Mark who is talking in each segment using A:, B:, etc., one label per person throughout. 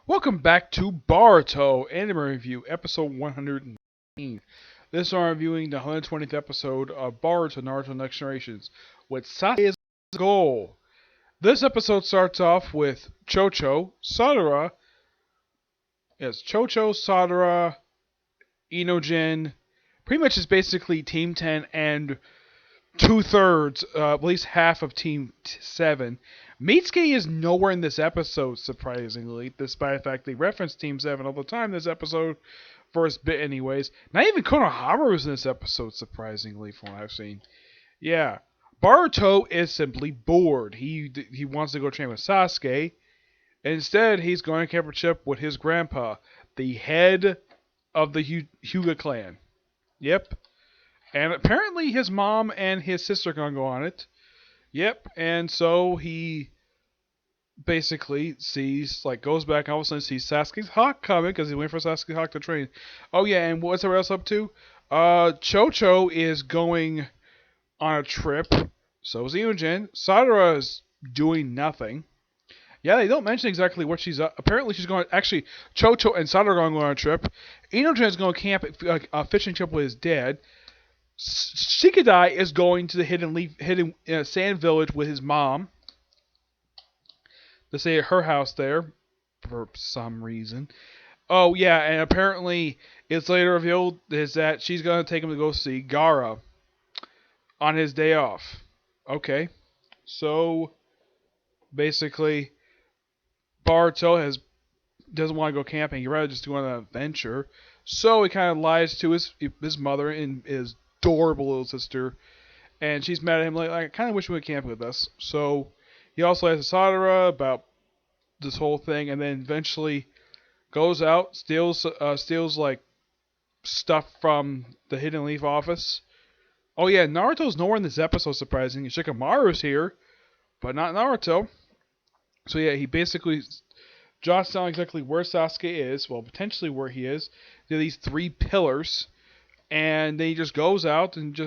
A: Welcome back to Boruto Anime Review, episode 119. This I'm reviewing the 120th episode of Boruto Naruto Next Generations with Sasuke's goal. This episode starts off with Chocho, Sadara, Inojin. Pretty much is basically Team 10 and two-thirds, at least half of Team 7. Mitsuki is nowhere in this episode, surprisingly, despite the fact they reference Team 7 all the time this episode, first bit anyways. Not even Konohamaru is in this episode, surprisingly, from what I've seen. Yeah. Boruto is simply bored. He wants to go train with Sasuke. Instead, he's going to camp a trip with his grandpa, the head of the Hyuga clan. Yep. And apparently his mom and his sister are going to go on it. Yep. And so he basically goes back and all of a sudden sees Sasuke's Hawk coming because he went for Sasuke's Hawk to train. Oh, yeah. And what's everyone else up to? Chocho is going on a trip. So is Inojin. Sadara is doing nothing. Yeah, they don't mention exactly what she's up. Apparently, she's going. Actually, Chocho and Sadara are going to go on a trip. Inojin is going to camp at a fishing trip with his dad. Shikadai is going to the hidden sand village with his mom to stay at her house there for some reason. Oh yeah, and apparently it's later revealed is that she's going to take him to go see Gaara on his day off. Okay, so basically Boruto doesn't want to go camping. He'd rather just go on an adventure. So he kind of lies to his mother and his adorable little sister, and she's mad at him like I kind of wish you would camp with us. So he also has to Sadara about this whole thing, and then eventually goes out, steals like stuff from the Hidden Leaf office. Oh yeah, Naruto's nowhere in this episode, surprisingly. Shikamaru's here, but not Naruto. So yeah, he basically jots down exactly where Sasuke is, well potentially where he is. There are these three pillars. And then he just goes out and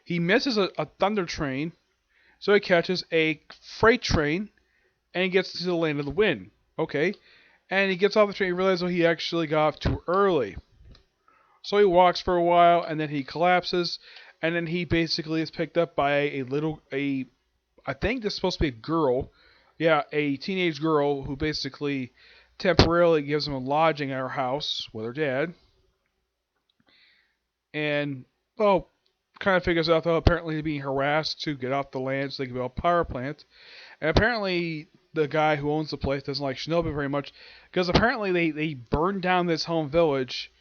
A: he misses a thunder train. So he catches a freight train and he gets to the land of the wind. Okay. And he gets off the train and realizes he actually got off too early. So he walks for a while and then he collapses. And then he basically is picked up by I think this is supposed to be a girl. Yeah, a teenage girl who basically temporarily gives him a lodging at her house with her dad. And, kind of figures out, though, apparently being harassed to get off the land so they can build a power plant. And apparently the guy who owns the place doesn't like Shinobi very much, because apparently they burned down this home village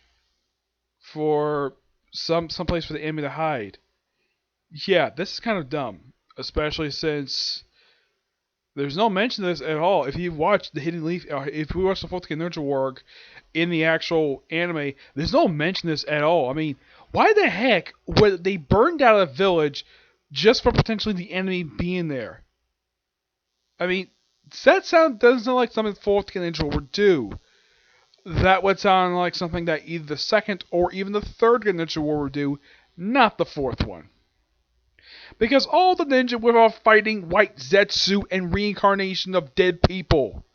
A: for some place for the enemy to hide. Yeah, this is kind of dumb, especially since there's no mention of this at all. If you watch the Hidden Leaf, if we watch the Fourth Ninja War in the actual anime, there's no mention of this at all. I mean, why the heck would they burn down a village just for potentially the enemy being there? I mean, doesn't sound like something the Fourth Ninja would do. That would sound like something that either the second or even the third Ninja War would do, not the fourth one. Because all the ninja were off fighting white Zetsu and reincarnation of dead people.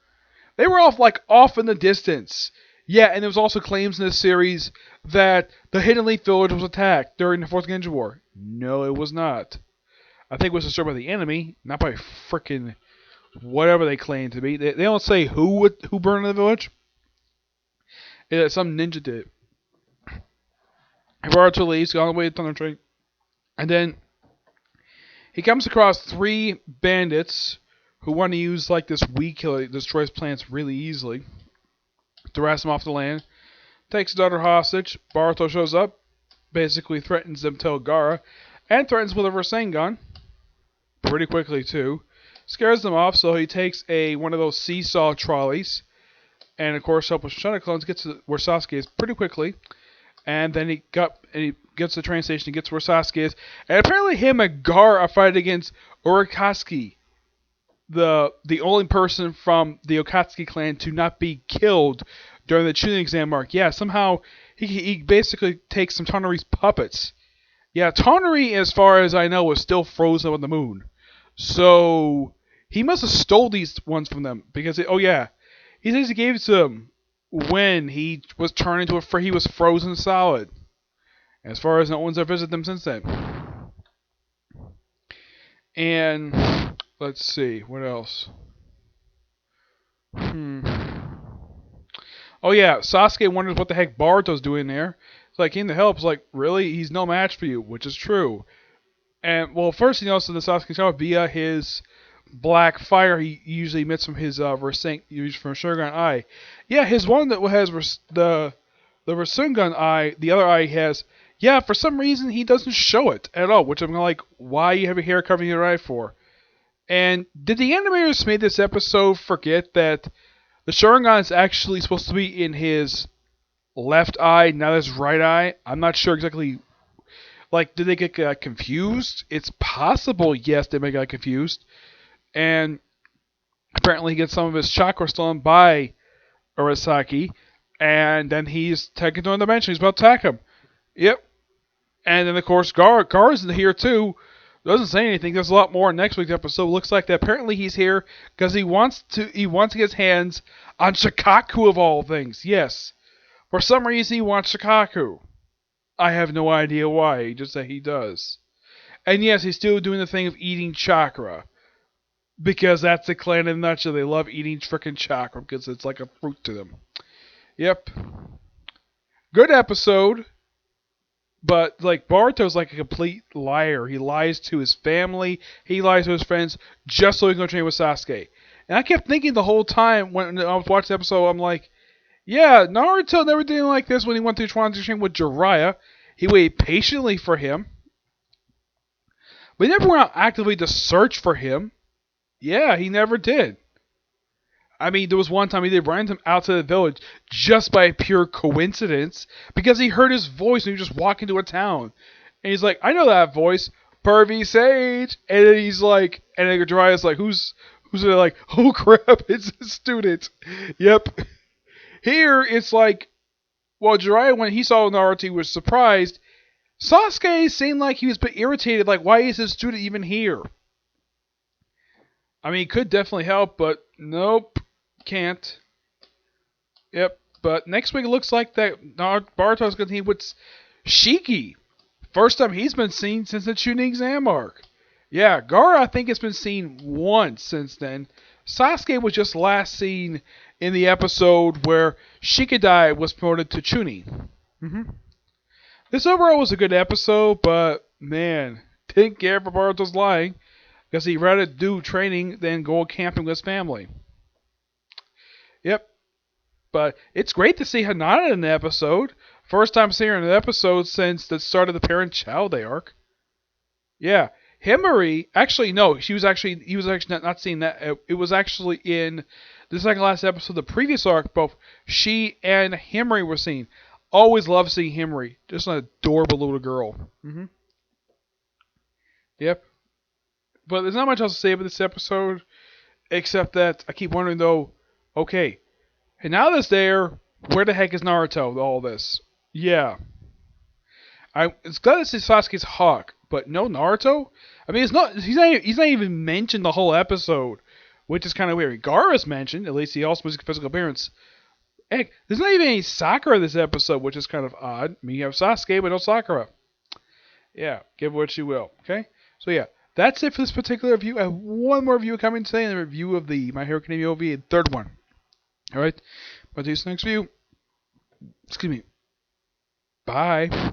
A: They were off in the distance. Yeah, and there was also claims in this series that the Hidden Leaf Village was attacked during the Fourth Ninja War. No, it was not. I think it was destroyed by the enemy, not by frickin' whatever they claim to be. They don't say who burned the village. Some ninja did. Boruto leaves, on the way to Thunder Train, and then he comes across three bandits who want to use this weed killer that destroys plants really easily to harass him off the land. Takes his daughter hostage. Boruto shows up, basically threatens them to Gaara, and threatens with a Rasengan pretty quickly too. Scares them off, so he takes one of those seesaw trolleys, and of course helps with Shunna clones, gets to where Sasuke is pretty quickly. And then he gets to the train station, he gets where Sasuke is. And apparently him and Gaara are fighting against Urikatsuki, the only person from the Okatsuki clan to not be killed during the Chunin exam arc. Yeah, somehow he basically takes some Tonari's puppets. Yeah, Tonari, as far as I know, was still frozen on the moon. So he must have stole these ones from them. Because, He says he gave it to him when he was turned into he was frozen solid. As far as no one's ever visited them since then. And let's see, what else? Oh yeah, Sasuke wonders what the heck Boruto's doing there. It's like, in the help. It's like, really? He's no match for you, which is true. And well, first he knows that the Sasuke show via his black fire he usually emits from his used from Sharingan eye. Yeah, his one that has the Rasengan eye, the other eye has. Yeah, for some reason he doesn't show it at all, which I'm like, why you have your hair covering your eye for? And did the animators made this episode forget that the Sharingan is actually supposed to be in his left eye, not his right eye? I'm not sure exactly. Like, did they get confused? It's possible, yes, they may get confused. And apparently he gets some of his chakra stolen by Arasaki, and then he's taken to another dimension. He's about to attack him. Yep. And then, of course, Gar's here, too. Doesn't say anything. There's a lot more in next week's episode. Looks like that apparently he's here because he wants to get his hands on Shikaku of all things. Yes. For some reason he wants Shikaku. I have no idea why, just that he does. And yes, he's still doing the thing of eating chakra. Because that's the clan in a nutshell. They love eating frickin' chakra because it's like a fruit to them. Yep. Good episode. But, like, Boruto's like a complete liar. He lies to his family. He lies to his friends just so he can go train with Sasuke. And I kept thinking the whole time when I was watching the episode, I'm like, yeah, Naruto never did like this when he went through trying to train with Jiraiya. He waited patiently for him. But he never went out actively to search for him. Yeah, he never did. I mean, there was one time he did run him out to the village just by pure coincidence because he heard his voice when he was just walking to a town. And he's like, I know that voice. Pervy Sage. And then he's like, and then Jiraiya's like, who's there? Like, oh crap, it's a student. Yep. Here, it's like, well, Jiraiya, when he saw Naruto, he was surprised. Sasuke seemed like he was a bit irritated, like, why is this student even here? I mean, he could definitely help, but nope, can't. Yep, but next week it looks like that Boruto's going to team with Shiki. First time he's been seen since the Chunin exam arc. Yeah, Gaara, I think, has been seen once since then. Sasuke was just last seen in the episode where Shikadai was promoted to Chunin. This overall was a good episode, but man, didn't care for Boruto's lying because he'd rather do training than go camping with his family. Yep, but it's great to see Hinata in the episode. First time seeing her in an episode since the start of the Parent-Child Day arc. Yeah, Himari, actually no, he was actually not seeing that. It was actually in the second last episode of the previous arc. Both she and Himari were seen. Always love seeing Himari, just an adorable little girl. Yep. But there's not much else to say about this episode, except that I keep wondering though. Okay, and now that's there, where the heck is Naruto with all this? Yeah. It's glad to see Sasuke's Hawk, but no Naruto? I mean, he's not even mentioned the whole episode, which is kind of weird. Gaara's mentioned, at least he also makes a physical appearance. Heck, there's not even any Sakura this episode, which is kind of odd. I mean, you have Sasuke, but no Sakura. Yeah, give what you will, okay? So yeah, that's it for this particular review. I have one more review coming today, and a review of the My Hero Academia OVA, the third one. Alright, but see you next review. Excuse me. Bye.